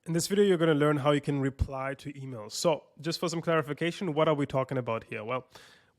In this video, you're going to learn how you can reply to emails. So just for some clarification, what are we talking about here? Well,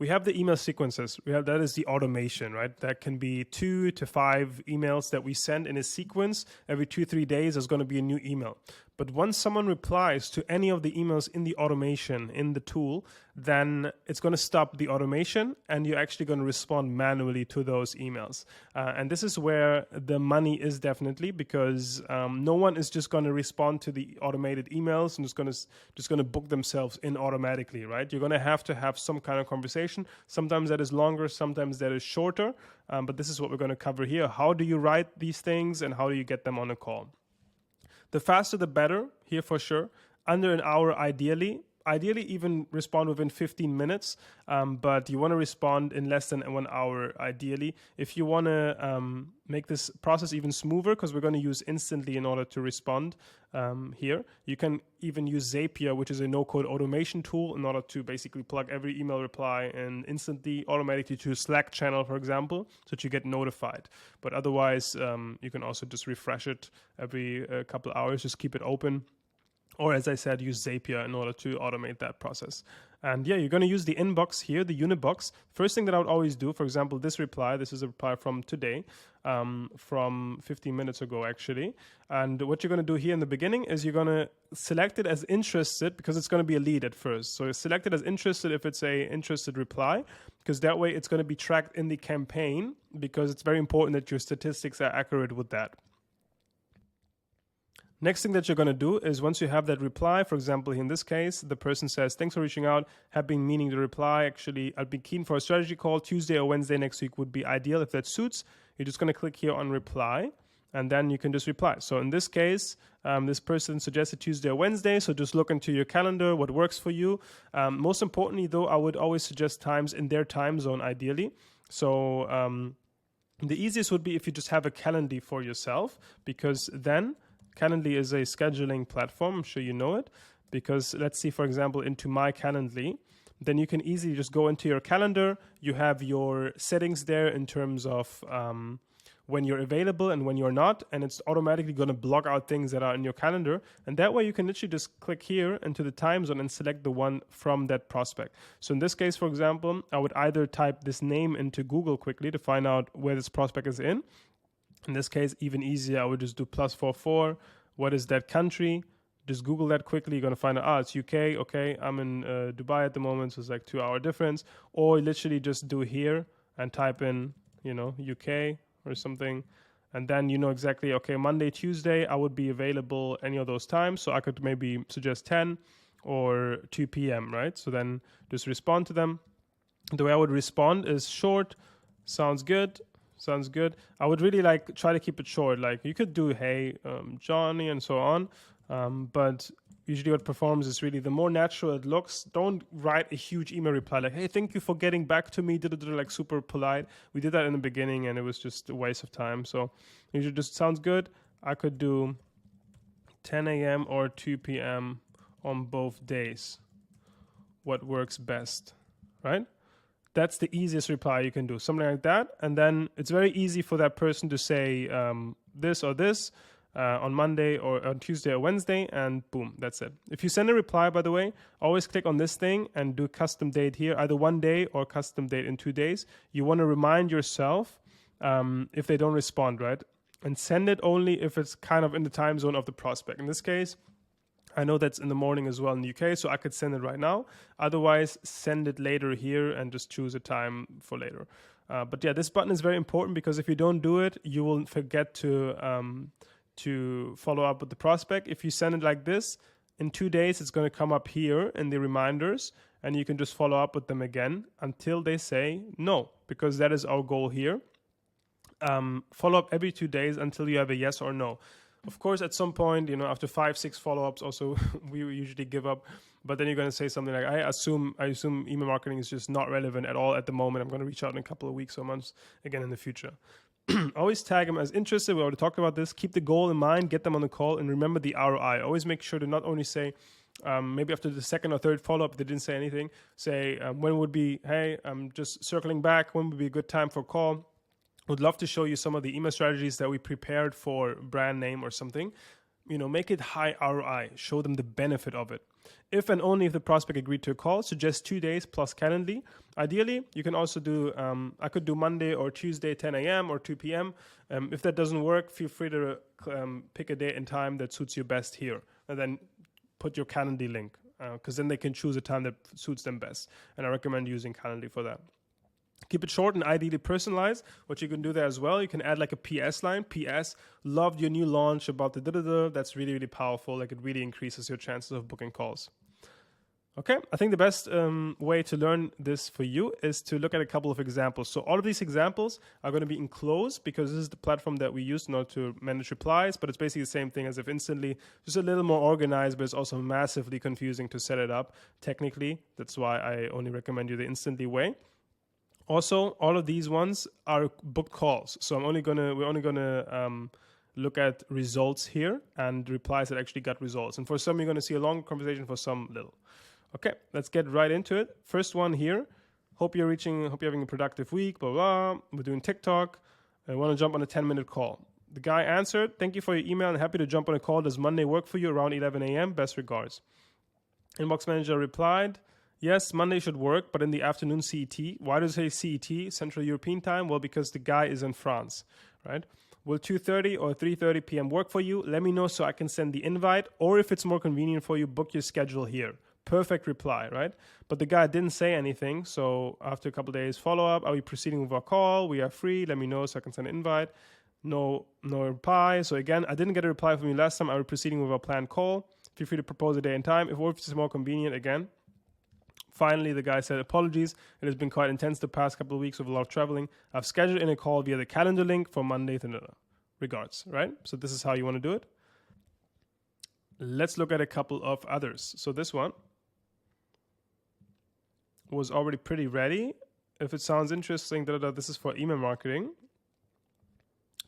we have the email sequences. That is the automation, right? That can be 2 to 5 emails that we send in a sequence. Every 2-3 days, there's going to be a new email. But once someone replies to any of the emails in the automation, in the tool, then it's going to stop the automation and you're actually going to respond manually to those emails. And this is where the money is definitely, because no one is just going to respond to the automated emails and just going to book themselves in automatically, right? You're going to have some kind of conversation. Sometimes that is longer, sometimes that is shorter. But this is what we're going to cover here. How do you write these things and how do you get them on a call? The faster the better here for sure. Under an hour ideally even respond within 15 minutes, but you want to respond in less than 1 hour ideally. If you want to make this process even smoother, because we're going to use Instantly in order to respond here, you can even use Zapier, which is a no-code automation tool, in order to basically plug every email reply and instantly automatically to a Slack channel, for example, so that you get notified. But otherwise, you can also just refresh it every couple hours, just keep it open. Or as I said, use Zapier in order to automate that process. And yeah, you're going to use the inbox here, the unit box. First thing that I would always do, for example, this is a reply from today, from 15 minutes ago actually. And what you're going to do here in the beginning is you're going to select it as interested, because it's going to be a lead at first. So select it as interested if it's a interested reply, because that way it's going to be tracked in the campaign, because it's very important that your statistics are accurate with that. Next thing that you're going to do is once you have that reply, for example, in this case, the person says, thanks for reaching out, have been meaning to reply. Actually, I'd be keen for a strategy call. Tuesday or Wednesday next week would be ideal if that suits. You're just going to click here on reply, and then you can just reply. So in this case, this person suggested Tuesday or Wednesday, so just look into your calendar, what works for you. Most importantly, though, I would always suggest times in their time zone, ideally. So the easiest would be if you just have a Calendly for yourself, because then Calendly is a scheduling platform. I'm sure you know it, because let's see, for example, into my Calendly, then you can easily just go into your calendar. You have your settings there in terms of when you're available and when you're not, and it's automatically going to block out things that are in your calendar. And that way you can literally just click here into the time zone and select the one from that prospect. So in this case, for example, I would either type this name into Google quickly to find out where this prospect is in. In this case, even easier, I would just do +44. What is that country? Just Google that quickly. You're going to find out, it's UK. Okay, I'm in Dubai at the moment, so it's like 2 hour difference. Or literally just do here and type in, UK or something. And then you know exactly, okay, Monday, Tuesday, I would be available any of those times. So I could maybe suggest 10 or 2 p.m., right? So then just respond to them. The way I would respond is short, sounds good. Sounds good. I would really try to keep it short. Like you could do, hey, Johnny, and so on. But usually what performs is really the more natural it looks. Don't write a huge email reply like, hey, thank you for getting back to me, like super polite. We did that in the beginning and it was just a waste of time. So usually just sounds good. I could do 10 a.m. or 2 p.m. on both days. What works best, right? That's the easiest reply you can do, something like that. And then it's very easy for that person to say this or this on Monday or on Tuesday or Wednesday, and boom, that's it. If you send a reply, by the way, always click on this thing and do custom date here, either 1 day or custom date in 2 days. You want to remind yourself if they don't respond, right? And send it only if it's kind of in the time zone of the prospect. In this case, I know that's in the morning as well in the UK, so I could send it right now. Otherwise, send it later here and just choose a time for later. But yeah, this button is very important, because if you don't do it, you will forget to follow up with the prospect. If you send it like this, in 2 days, it's going to come up here in the reminders, and you can just follow up with them again until they say no, because that is our goal here. Follow up every 2 days until you have a yes or no. Of course, at some point, after 5-6 follow-ups, also we usually give up. But then you're going to say something like, I assume email marketing is just not relevant at all at the moment. I'm going to reach out in a couple of weeks or months again in the future. Always tag them as interested. We already talked about this. Keep the goal in mind. Get them on the call, and remember the ROI. Always make sure to not only say, maybe after the second or third follow-up, they didn't say anything. Say, when would be, hey, I'm just circling back. When would be a good time for a call? Would love to show you some of the email strategies that we prepared for brand name or something. make it high ROI, show them the benefit of it. If and only if the prospect agreed to a call, suggest 2 days plus Calendly. Ideally, you can also do, I could do Monday or Tuesday, 10 a.m. or 2 p.m. If that doesn't work, feel free to pick a date and time that suits you best here. And then put your Calendly link, because then they can choose a time that suits them best. And I recommend using Calendly for that. Keep it short and ideally personalized. What you can do there as well, you can add like a PS line. PS, loved your new launch about the da-da-da. That's really, really powerful. Like, it really increases your chances of booking calls. Okay, I think the best way to learn this for you is to look at a couple of examples. So all of these examples are going to be enclosed because this is the platform that we use in order to manage replies, but it's basically the same thing as if Instantly, just a little more organized, but it's also massively confusing to set it up technically. That's why I only recommend you the Instantly way. Also, all of these ones are booked calls. So we're only gonna look at results here and replies that actually got results. And for some, you're gonna see a long conversation, for some little. Okay, let's get right into it. First one here. Hope you're having a productive week, blah, blah. We're doing TikTok. I want to jump on a 10-minute call. The guy answered, thank you for your email and happy to jump on a call. Does Monday work for you around 11 a.m.? Best regards. Inbox manager replied, yes, Monday should work, but in the afternoon CET. Why does it say CET, Central European Time? Well, because the guy is in France, right? Will 2:30 or 3:30 p.m. work for you? Let me know so I can send the invite, or if it's more convenient for you, book your schedule here. Perfect reply, right? But the guy didn't say anything, so after a couple of days follow-up, are we proceeding with our call? We are free. Let me know so I can send an invite. No reply. So again, I didn't get a reply from you last time. Are we proceeding with our planned call? Feel free to propose a day and time. If it's more convenient, again. Finally, the guy said, apologies. It has been quite intense the past couple of weeks with a lot of traveling. I've scheduled in a call via the calendar link for Monday. Regards, right? So this is how you want to do it. Let's look at a couple of others. So this one was already pretty ready. If it sounds interesting, this is for email marketing.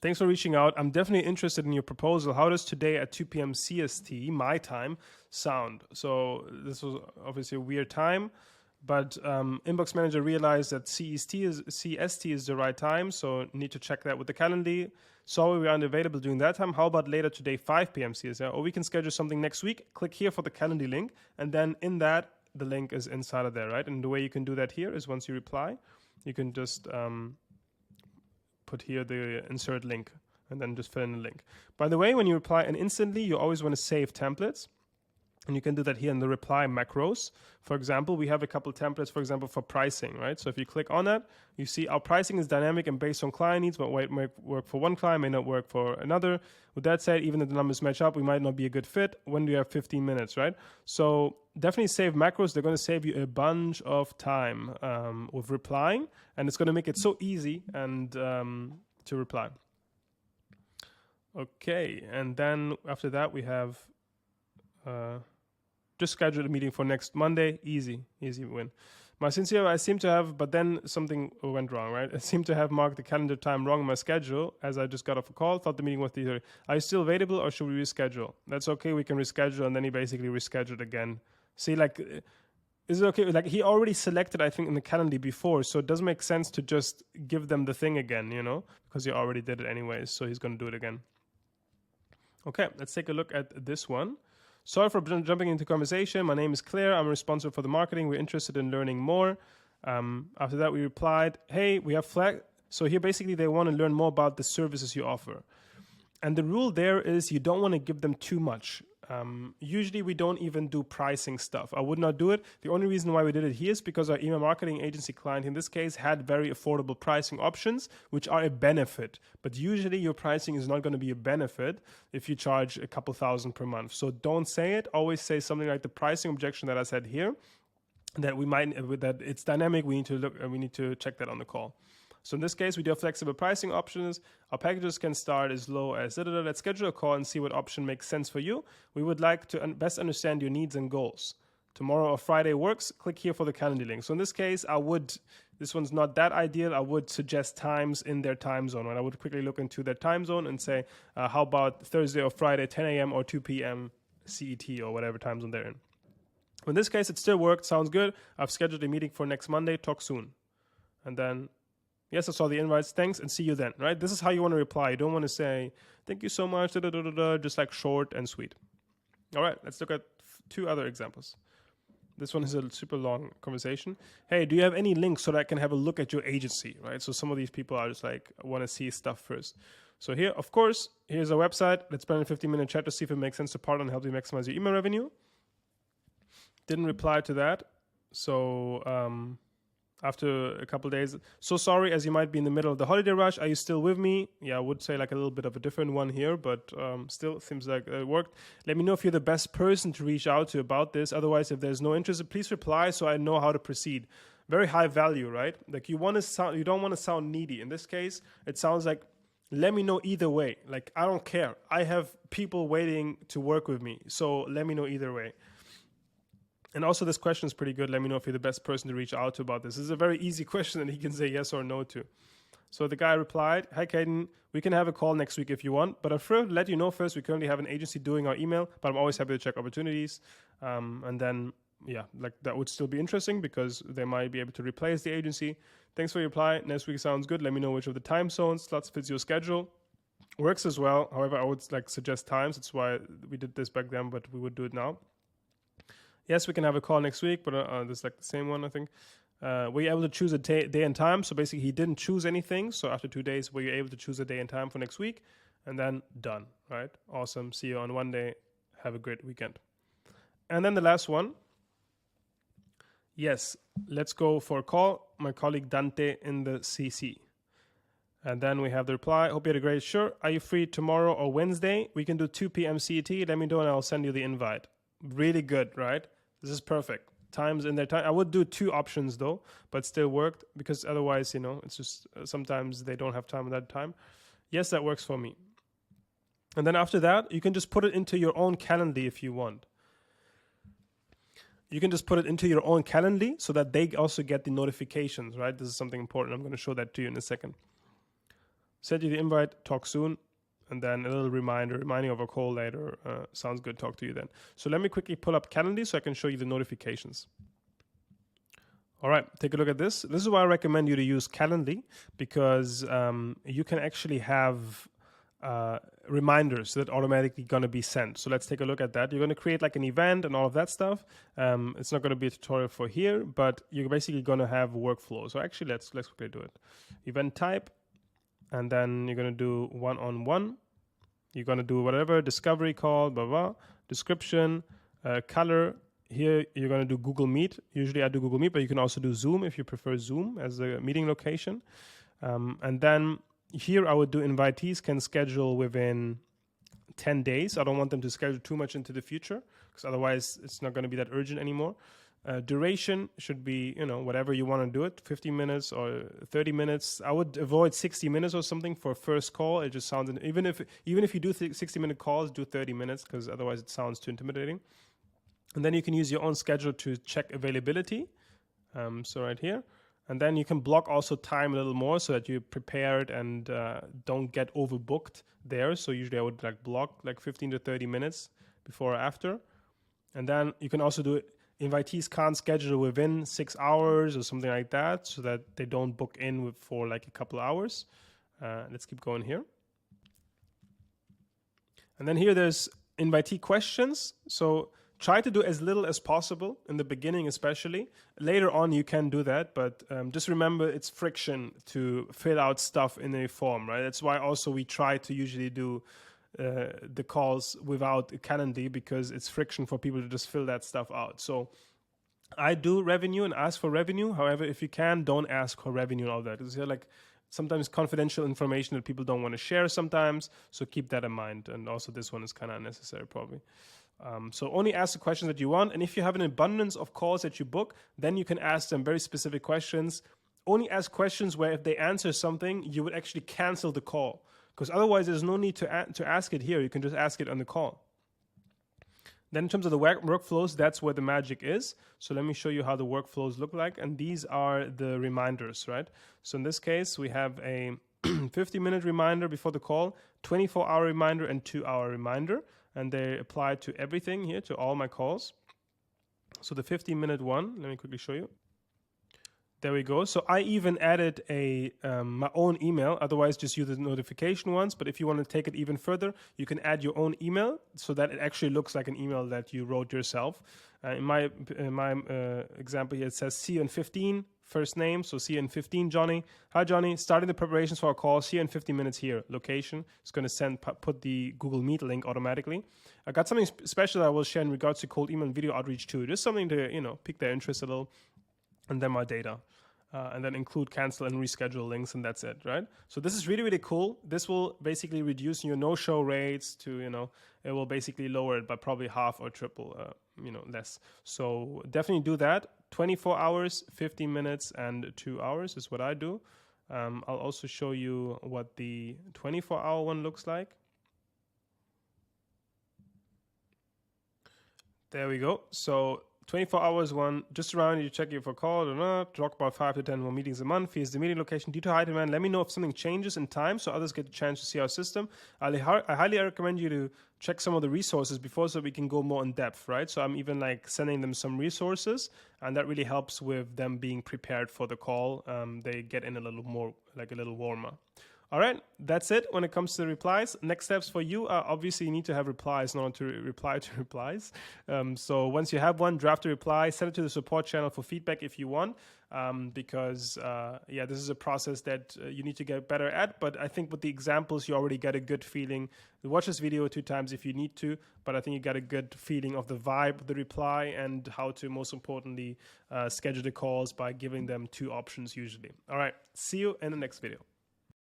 Thanks for reaching out. I'm definitely interested in your proposal. How does today at 2 p.m. CST, my time, sound? So this was obviously a weird time, but Inbox Manager realized that CST is the right time, so need to check that with the Calendly. Sorry, we aren't available during that time. How about later today, 5 p.m. CST? Or we can schedule something next week. Click here for the Calendly link, and then in that, the link is inside of there, right? And the way you can do that here is once you reply, you can just put here the insert link and then just fill in the link. By the way, when you reply and Instantly, you always want to save templates. And you can do that here in the reply macros. For example, we have a couple templates, for example, for pricing, right? So if you click on that, you see our pricing is dynamic and based on client needs. What might work for one client may not work for another. With that said, even if the numbers match up, we might not be a good fit. When do you have 15 minutes, right? So definitely save macros. They're going to save you a bunch of time with replying. And it's going to make it so easy and to reply. Okay, and then after that, we have... just schedule a meeting for next Monday. Easy win. My sincere, I seem to have, but then something went wrong, right? I seem to have marked the calendar time wrong in my schedule as I just got off a call. Thought the meeting was 3:30. Are you still available or should we reschedule? That's okay. We can reschedule. And then he basically rescheduled again. See, like, is it okay? Like, he already selected, I think, in the calendar before. So it doesn't make sense to just give them the thing again, because he already did it anyways. So he's going to do it again. Okay, let's take a look at this one. Sorry for jumping into conversation. My name is Claire. I'm responsible for the marketing. We're interested in learning more. After that, we replied, hey, we have flag. So here, basically, they want to learn more about the services you offer. And the rule there is you don't want to give them too much. Usually, we don't even do pricing stuff. I would not do it. The only reason why we did it here is because our email marketing agency client, in this case, had very affordable pricing options, which are a benefit. But usually, your pricing is not going to be a benefit if you charge a couple thousand per month. So don't say it. Always say something like the pricing objection that I said here, that it's dynamic. We need to look. We need to check that on the call. So in this case, we do have flexible pricing options. Our packages can start as low as let's schedule a call and see what option makes sense for you. We would like to best understand your needs and goals. Tomorrow or Friday works. Click here for the calendar link. So in this case, this one's not that ideal. I would suggest times in their time zone. And I would quickly look into their time zone and say, how about Thursday or Friday, 10 a.m. or 2 p.m. CET or whatever time zone they're in. In this case, it still worked. Sounds good. I've scheduled a meeting for next Monday. Talk soon. And then Yes, I saw the invites. Thanks, and see you then. Right? This is how you want to reply. You don't want to say thank you so much. Da, da, da, da, da, just like short and sweet. All right, let's look at 2 other examples. This one is a super long conversation. Hey, do you have any links so that I can have a look at your agency, right? So some of these people are just like, want to see stuff first. So here, of course, here's a website. Let's spend a 15-minute chat to see if it makes sense to partner and help you maximize your email revenue. Didn't reply to that. So after a couple of days, so sorry, as you might be in the middle of the holiday rush. Are you still with me? Yeah, I would say like a little bit of a different one here, but still seems like it worked. Let me know if you're the best person to reach out to about this. Otherwise, if there's no interest, please reply so I know how to proceed. Very high value, right? Like you want to sound, you don't want to sound needy. In this case, it sounds like, let me know either way. Like, I don't care. I have people waiting to work with me. So let me know either way. And also this question is pretty good. Let me know if you're the best person to reach out to about this. This is a very easy question that he can say yes or no to. So the guy replied, hi, Caden, we can have a call next week if you want, but I'll let you know first, we currently have an agency doing our email, but I'm always happy to check opportunities. And then, yeah, like that would still be interesting because they might be able to replace the agency. Thanks for your reply. Next week sounds good. Let me know which of the time zones slots fits your schedule. Works as well. However, I would like suggest times. That's why we did this back then, but we would do it now. Yes, we can have a call next week, but this is like the same one, I think. Were you able to choose a day and time? So basically, he didn't choose anything. So after 2 days, were you able to choose a day and time for next week? And then done, right? Awesome. See you on one day. Have a great weekend. And then the last one. Yes, let's go for a call. My colleague Dante in the CC. And then we have the reply. Hope you had a great sure. Are you free tomorrow or Wednesday? We can do 2 p.m. CET. Let me know and I'll send you the invite. Really good, right? This is perfect. Times in their time. I would do 2 options though, but still worked because otherwise, it's just sometimes they don't have time at that time. Yes, that works for me. And then after that, you can just put it into your own Calendly if you want. You can just put it into your own Calendly so that they also get the notifications, right? This is something important. I'm going to show that to you in a second. Send you the invite, talk soon. And then a little reminding of a call later. Sounds good. Talk to you then. So let me quickly pull up Calendly so I can show you the notifications. All right, take a look at this. This is why I recommend you to use Calendly because you can actually have reminders that automatically going to be sent. So let's take a look at that. You're going to create like an event and all of that stuff. It's not going to be a tutorial for here, but you're basically going to have workflow. So actually, let's quickly do it. Event type, and then you're going to do one-on-one. You're going to do whatever, discovery call, blah, blah, description, color. Here, you're going to do Google Meet. Usually I do Google Meet, but you can also do Zoom if you prefer Zoom as a meeting location. And then here I would do invitees can schedule within 10 days. I don't want them to schedule too much into the future because otherwise it's not going to be that urgent anymore. Duration should be, whatever you want to do it, 50 minutes or 30 minutes. I would avoid 60 minutes or something for a first call. It just sounds, even if you do 60-minute calls, do 30 minutes because otherwise it sounds too intimidating. And then you can use your own schedule to check availability. So right here. And then you can block also time a little more so that you're prepared and don't get overbooked there. So usually I would block 15 to 30 minutes before or after. And then you can also do it. Invitees can't schedule within 6 hours or something like that so that they don't book in for a couple hours. Let's keep going here. And then here there's invitee questions. So try to do as little as possible in the beginning especially. Later on you can do that, but just remember it's friction to fill out stuff in a form, right? That's why also we try to usually do the calls without Calendly because it's friction for people to just fill that stuff out. So I do revenue and ask for revenue. However, if you can, don't ask for revenue and all that. It's sometimes confidential information that people don't want to share sometimes. So keep that in mind. And also this one is kind of unnecessary probably. So only ask the questions that you want. And if you have an abundance of calls that you book, then you can ask them very specific questions. Only ask questions where if they answer something, you would actually cancel the call. Because otherwise, there's no need to ask it here. You can just ask it on the call. Then in terms of the workflows, that's where the magic is. So let me show you how the workflows look like. And these are the reminders, right? So in this case, we have a 50-minute reminder before the call, 24-hour reminder, and 2-hour reminder. And they apply to everything here, to all my calls. So the 50-minute one, let me quickly show you. There we go. So I even added my own email. Otherwise, just use the notification ones. But if you want to take it even further, you can add your own email so that it actually looks like an email that you wrote yourself. In my example here, it says see you in 15, first name. So see you in 15, Johnny. Hi, Johnny. Starting the preparations for our call. See you in 15 minutes here. Location. It's going to put the Google Meet link automatically. I got something special that I will share in regards to cold email and video outreach too. Just something to, pique their interest a little. And then my data. And then include cancel and reschedule links, and that's it, right? So this is really, really cool. This will basically reduce your no-show rates to, it will basically lower it by probably half or triple, less. So definitely do that. 24 hours, 15 minutes, and 2 hours is what I do. I'll also show you what the 24-hour one looks like. There we go. So 24 hours one, just around, you check if for call or not, talk about 5 to 10 more meetings a month. Here's the meeting location due to high demand. Let me know if something changes in time so others get a chance to see our system. I highly recommend you to check some of the resources before so we can go more in depth, right? So I'm even sending them some resources, and that really helps with them being prepared for the call. They get in a little more, a little warmer. All right, that's it when it comes to the replies. Next steps for you are obviously you need to have replies in order to reply to replies. So once you have one, draft a reply, send it to the support channel for feedback if you want, because this is a process that you need to get better at. But I think with the examples, you already get a good feeling. Watch this video 2 times if you need to, but I think you got a good feeling of the vibe of the reply and how to, most importantly, schedule the calls by giving them 2 options usually. All right, see you in the next video.